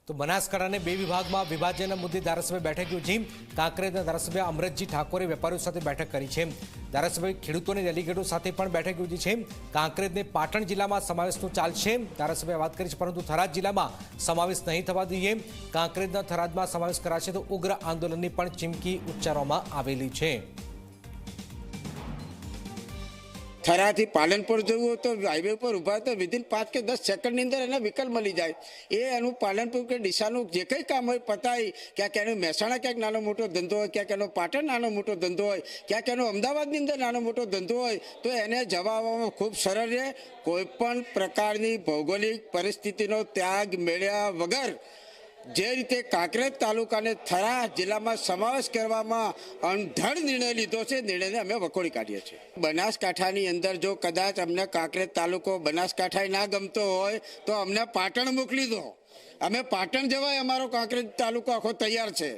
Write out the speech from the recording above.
તો બનાસકાંઠાને બે વિભાગમાં વિભાજનના મુદ્દે ધારાસભ્ય બેઠક યોજી કાંકરેજના ધારાસભ્ય અમરતજી ઠાકોરે વેપારીઓ સાથે બેઠક કરી છે। ધારાસભ્ય ખેડૂતોની ડેલિગેટો સાથે પણ બેઠક યોજી છે। કાંકરેજને પાટણ જિલ્લામાં સમાવેશનું ચાલશે, ધારાસભ્યએ વાત કરી છે, પરંતુ થરાદ જિલ્લામાં સમાવેશ નહીં થવા દઈએ। કાંકરેજના થરાદમાં સમાવેશ કરાશે તો ઉગ્ર આંદોલનની પણ ચીમકી ઉચ્ચારવામાં આવેલી છે। થરાથી પાલનપુર જવું હોય તો હાઈવે પર ઊભા તો વિધિન 5 કે 10 સેકન્ડની અંદર એને વિકલ્પ મળી જાય। એ એનું પાલનપુર કે ડીસાનું જે કંઈ કામ હોય પતાય, ક્યાંક એનું મહેસાણા ક્યાંક નાનો મોટો ધંધો હોય, ક્યાંક એનો પાટણ નાનો મોટો ધંધો હોય, ક્યાંક એનો અમદાવાદની અંદર નાનો મોટો ધંધો હોય તો એને જવા આવવામાં ખૂબ સરળ રહે। કોઈપણ પ્રકારની ભૌગોલિક પરિસ્થિતિનો ત્યાગ મેળ્યા વગર જે રીતે કાંકરેજ તાલુકાને થરાદ જિલ્લામાં સમાવેશ કરવામાં અણધડ નિર્ણય લીધો છે, નિર્ણયને અમે વખોડી કાઢીએ છીએ। બનાસકાંઠાની અંદર જો કદાચ અમને કાંકરેજ તાલુકો બનાસકાંઠા ના ગમતો હોય તો અમને પાટણ મોકલી દો, અમે પાટણ જવાય અમારો કાંકરેજ તાલુકો આખો તૈયાર છે।